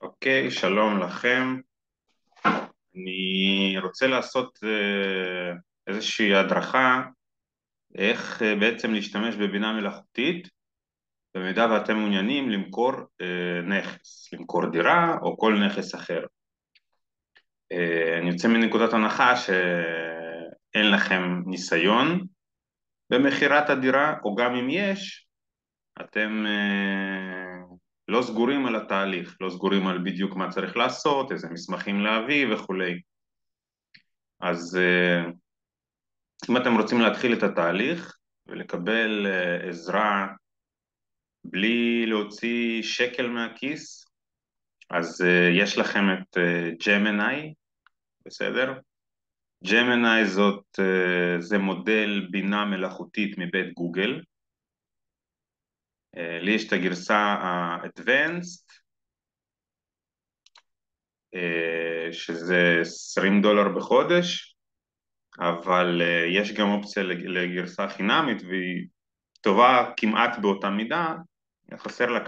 אוקיי, שלום לכם. אני רוצה לעשות איזושהי הדרכה איך בעצם להשתמש בבינה מלאכותית במידה ואתם מעוניינים למכור נכס, למכור דירה או כל נכס אחר. אני יוצא מנקודת הנחה שאין לכם ניסיון במכירת הדירה, או גם אם יש, אתם לא סגורים על התהליך, לא סגורים על בדיוק מה צריך לעשות, איזה מסמכים להביא וכולי. אז אם אתם רוצים להתחיל את התהליך ולקבל עזרה בלי להוציא שקל מהכיס, אז יש לכם את ג'מיני, בסדר? ג'מיני זה מודל בינה מלאכותית מבית גוגל. לי יש את הגרסה ה-Advanced, שזה $20 בחודש, אבל יש גם אופציה לגרסה חינמית והיא טובה כמעט באותה מידה. חסר לה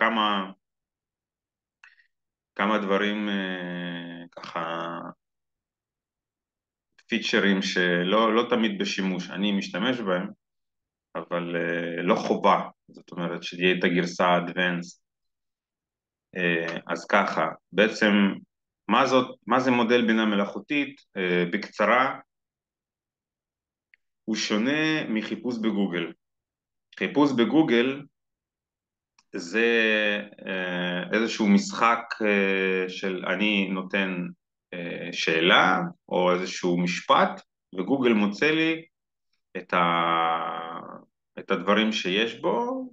כמה דברים ככה, פיצ'רים שלא תמיד בשימוש, אני משתמש בהם, אבל לא חובה, זאת אומרת שתהיה את הגרסה ה-Advanced. אז ככה, בעצם מה זה מודל בינה מלאכותית? בקצרה, הוא שונה מחיפוש בגוגל. חיפוש בגוגל זה איזשהו משחק של אני נותן שאלה או איזשהו משפט, וגוגל מוצא לי את הדברים שיש בו,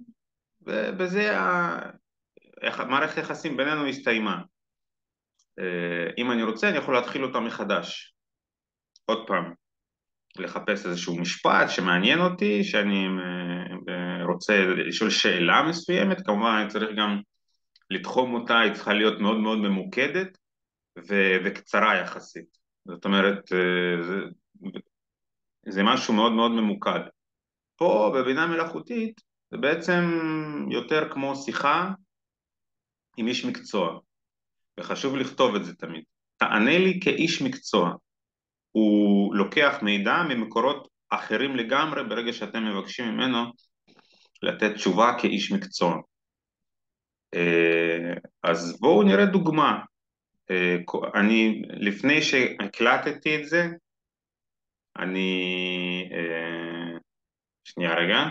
ובזה מערכת היחסים בינינו הסתיימה. אם אני רוצה, אני יכול להתחיל אותה מחדש. עוד פעם, לחפש איזשהו משפט שמעניין אותי, שאני רוצה לשאול שאלה מסוימת, כמובן אני צריך גם לתחום אותה, היא צריכה להיות מאוד מאוד ממוקדת וקצרה יחסית. זאת אומרת, זה משהו מאוד מאוד ממוקד. פה בבינה מלאכותית זה בעצם יותר כמו שיחה עם איש מקצוע, וחשוב לכתוב את זה תמיד. תענה לי כאיש מקצוע. הוא לוקח מידע ממקורות אחרים לגמרי ברגע שאתם מבקשים ממנו לתת תשובה כאיש מקצוע. אז בואו נראה דוגמה. לפני שהקלטתי את זה, שנייה רגע,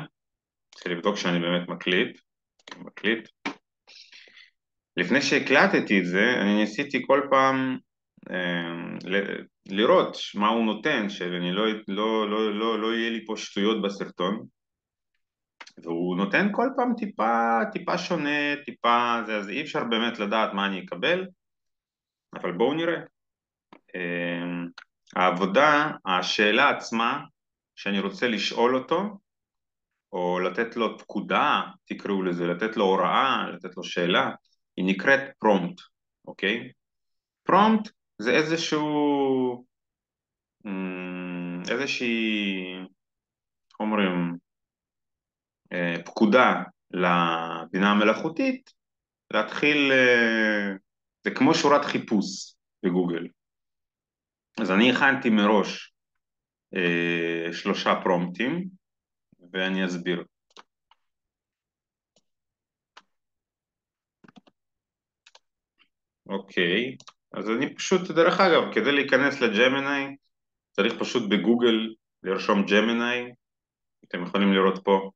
צריך לבדוק שאני באמת מקליט. לפני שהקלטתי את זה, אני ניסיתי כל פעם לראות מה הוא נותן, שאני לא יהיה לי פה שטויות בסרטון, והוא נותן כל פעם טיפה שונה, אז אי אפשר באמת לדעת מה אני אקבל, אבל בואו נראה. השאלה עצמה שאני רוצה לשאול אותו, או לתת לו פקודה, תקראו לזה, לתת לו הוראה, לתת לו שאלה, היא נקראת פרומפט, אוקיי? פרומפט זה איזושהי, אומרים, פקודה לבינה המלאכותית, להתחיל, זה כמו שורת חיפוש בגוגל. אז אני הכנתי מראש 3 פרומפטים, ואני אסביר. אוקיי, אז אני פשוט, דרך אגב, כדי להיכנס לג'מיני, צריך פשוט בגוגל לרשום ג'מיני, אתם יכולים לראות פה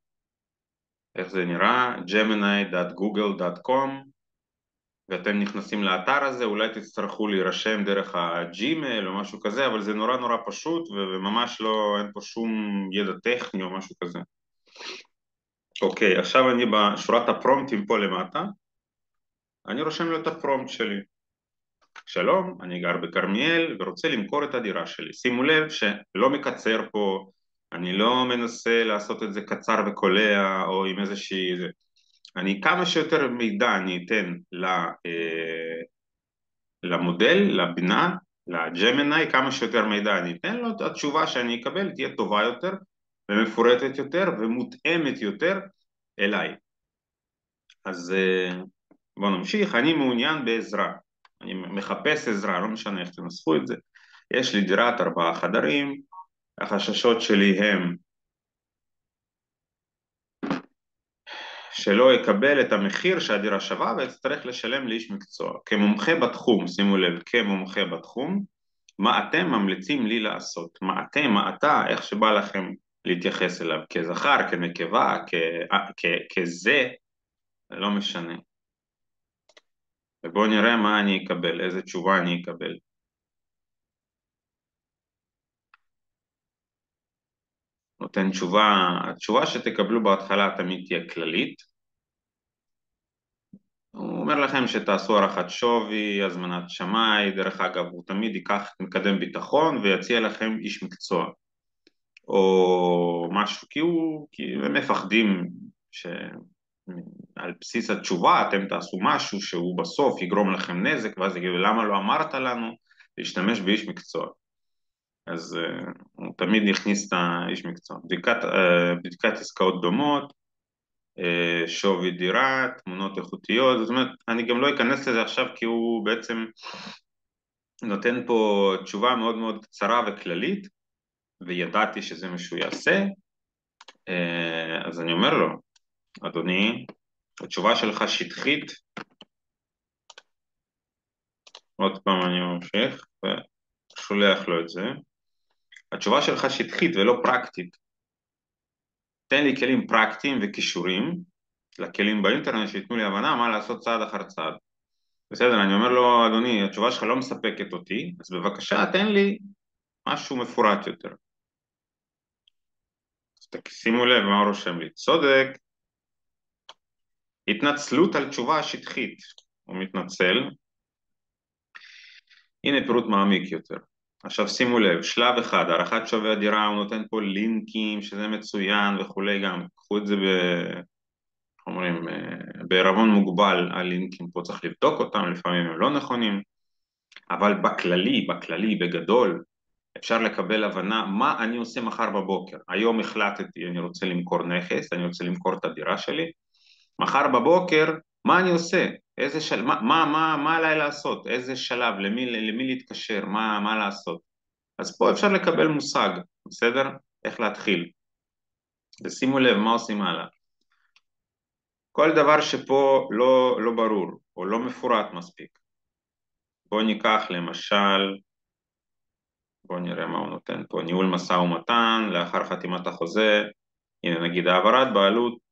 איך זה נראה, gemini.google.com, ואתם נכנסים לאתר הזה, אולי תצטרכו להירשם דרך הג'ימייל או משהו כזה, אבל זה נורא נורא פשוט, וממש לא, אין פה שום ידע טכני או משהו כזה. אוקיי, עכשיו אני בשורת הפרומפטים פה למטה, אני רושם לו את הפרומפט שלי. שלום, אני גר בכרמיאל ורוצה למכור את הדירה שלי. שימו לב שלא מקצר פה, אני לא מנסה לעשות את זה קצר וקולע או עם איזושהי... אני כמה שיותר מידע אני אתן למודל, לבינה, לג'מיני, כמה שיותר מידע אני אתן לו, התשובה שאני אקבל תהיה טובה יותר ומפורטת יותר ומותאמת יותר אליי. אז בואו נמשיך, אני מעוניין בעזרה. אני מחפש עזרה, לא משנה איך תנסחו את זה. יש לי דירת 4 חדרים, החששות שלי הם שלא יקבל את המחיר שהדירה שווה ויצטרך לשלם לאיש מקצוע. כמומחה בתחום, שימו לב, כמומחה בתחום, מה אתם ממליצים לי לעשות? מה אתם, מה אתה, איך שבא לכם להתייחס אליו, כזכר, כנקבה, כזה, לא משנה. ובואו נראה מה אני אקבל, איזה תשובה אני אקבל. נותן תשובה, התשובה שתקבלו בהתחלה תמיד תהיה כללית. הוא אומר לכם שתעשו הערכת שווי, הזמנת שמאי, דרך אגב, הוא תמיד ייקח מקדם ביטחון ויציע לכם איש מקצוע. או משהו, כי הם מפחדים שעל בסיס התשובה אתם תעשו משהו שהוא בסוף יגרום לכם נזק, ואז יגידו למה לא אמרת לנו להשתמש באיש מקצוע. אז הוא תמיד יכניס את האיש מקצוע. בדיקת עסקאות דומות, שווי דירה, תמונות איכותיות, זאת אומרת, אני גם לא אכנס לזה עכשיו כי הוא בעצם נותן פה תשובה מאוד מאוד קצרה וכללית, וידעתי שזה מה שהוא יעשה, אז אני אומר לו, אדוני, התשובה שלך שטחית, עוד פעם אני ממשיך ושולח לו את זה, התשובה שלך שטחית ולא פרקטית, תן לי כלים פרקטיים וכישורים לכלים באינטרנט שיתנו לי הבנה מה לעשות צעד אחר צעד. בסדר, אני אומר לו, אדוני, התשובה שלך לא מספקת אותי, אז בבקשה תן לי משהו מפורט יותר. אז שימו לב מה הוא רושם לי, צודק, התנצלות על תשובה שטחית, הוא מתנצל, הנה פירוט מעמיק יותר. עכשיו שימו לב, שלב אחד, הערכת שווי הדירה, הוא נותן פה לינקים שזה מצוין וכולי גם, קחו את זה אומרים, בערבון מוגבל, הלינקים פה צריך לבדוק אותם, לפעמים הם לא נכונים, אבל בכללי, בגדול, אפשר לקבל הבנה מה אני עושה מחר בבוקר. היום החלטתי, אני רוצה למכור נכס, אני רוצה למכור את הדירה שלי, מחר בבוקר, מה אני עושה? מה עליי לעשות? איזה שלב? למי להתקשר? מה לעשות? אז פה אפשר לקבל מושג, בסדר? איך להתחיל. ושימו לב מה עושים הלאה. כל דבר שפה לא ברור או לא מפורט מספיק. בואו ניקח למשל, בואו נראה מה הוא נותן פה, ניהול משא ומתן, לאחר חתימת החוזה, הנה נגיד העברת בעלות,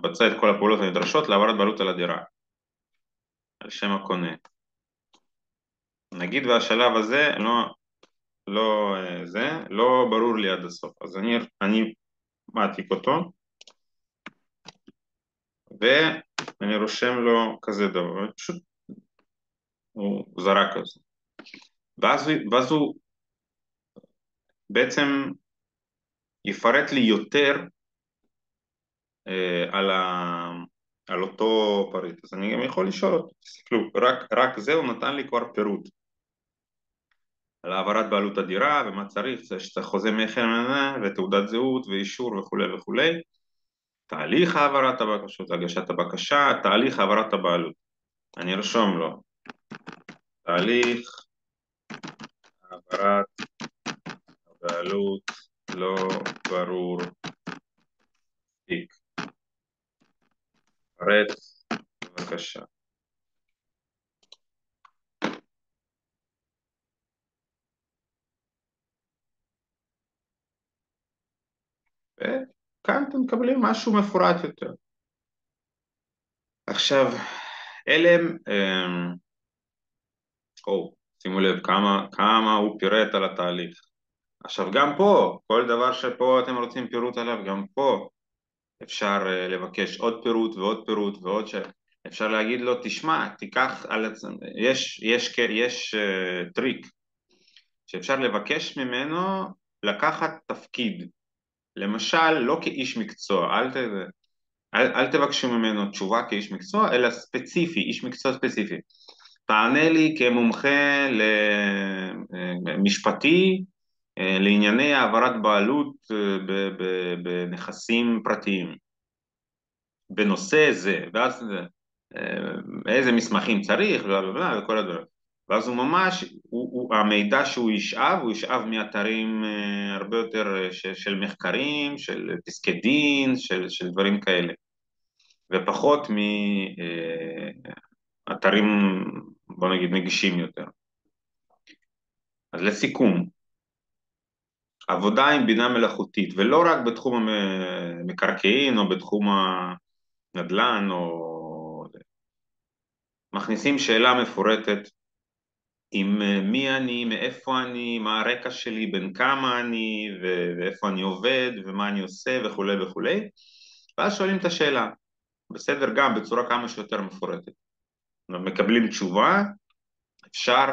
בצע את כל הפעולות הנדרשות להעברת בעלות על הדירה, על שם הקונה. נגיד והשלב הזה לא ברור לי עד הסוף, אז אני מעתיק אותו, ואני רושם לו כזה דבר, פשוט הוא זרק על זה. ואז הוא בעצם יפרט לי יותר על אותו פריט, אז אני גם יכול לשאול אותו, תסתכלו, רק זה הוא נתן לי כבר פירוט על העברת בעלות הדירה ומה צריך, שצריך חוזה מכר ותעודת זהות ואישור וכולי וכולי, תהליך העברת הבקשות, הגשת הבקשה, תהליך העברת הבעלות, אני ארשום לו, תהליך העברת הבעלות לא ברור, פרט בבקשה. וכאן אתם מקבלים משהו מפורט יותר. עכשיו, אלה הם, שימו לב כמה הוא פירט על התהליך. עכשיו גם פה, כל דבר שפה אתם רוצים פירוט עליו, גם פה אפשר לבקש עוד פירוט ועוד פירוט ועוד אפשר להגיד לו, תשמע, תיקח על עצמך, יש טריק שאפשר לבקש ממנו לקחת תפקיד, למשל לא כאיש מקצוע, אל תבקשו ממנו תשובה כאיש מקצוע, אלא ספציפי, איש מקצוע ספציפי. תענה לי כמומחה למשפטי, לענייני העברת בעלות בנכסים פרטיים, בנושא זה, ואז איזה מסמכים צריך, בלה בלה בלה, וכל הדברים. ואז הוא ממש, המידע שהוא ישאב, הוא ישאב מאתרים הרבה יותר של מחקרים, של פסקי דין, של דברים כאלה, ופחות מאתרים, בוא נגיד, נגישים יותר. אז לסיכום, עבודה עם בינה מלאכותית, ולא רק בתחום המקרקעין או בתחום הנדל"ן, או מכניסים שאלה מפורטת עם מי אני, מאיפה אני, מה הרקע שלי, בין כמה אני, ואיפה אני עובד, ומה אני עושה וכולי וכולי, ואז שואלים את השאלה, בסדר? גם בצורה כמה שיותר מפורטת. מקבלים תשובה, אפשר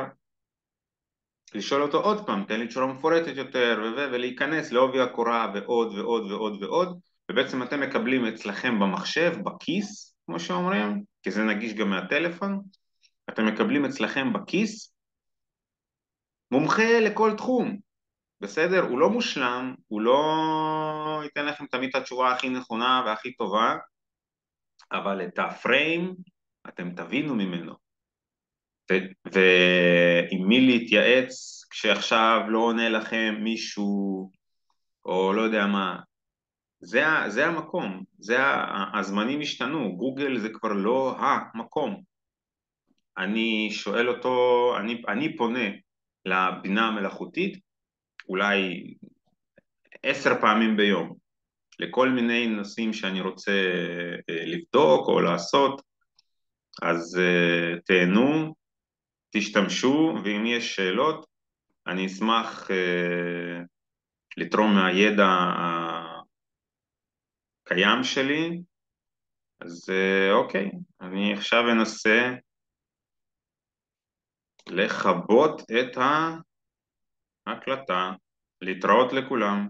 לשאול אותו עוד פעם, תן לי תשובה מפורטת יותר, ולהיכנס לעובי הקורה ועוד ועוד ועוד ועוד, ובעצם אתם מקבלים אצלכם במחשב, בכיס, כמו שאומרים, כי זה נגיש גם מהטלפון, אתם מקבלים אצלכם בכיס מומחה לכל תחום, בסדר? הוא לא מושלם, הוא לא ייתן לכם תמיד את התשובה הכי נכונה והכי טובה, אבל את הפריים אתם תבינו ממנו. ועם מי להתייעץ כשעכשיו לא עונה לכם מישהו, או לא יודע מה, זה המקום, הזמנים השתנו, גוגל זה כבר לא המקום. אני שואל אותו, אני פונה לבינה המלאכותית, אולי 10 פעמים ביום, לכל מיני נושאים שאני רוצה לבדוק או לעשות, אז תהנו, תשתמשו, ואם יש שאלות, אני אשמח לתרום מהידע הקיים שלי. אז אוקיי, אני עכשיו אנסה לכבות את ההקלטה. להתראות לכולם.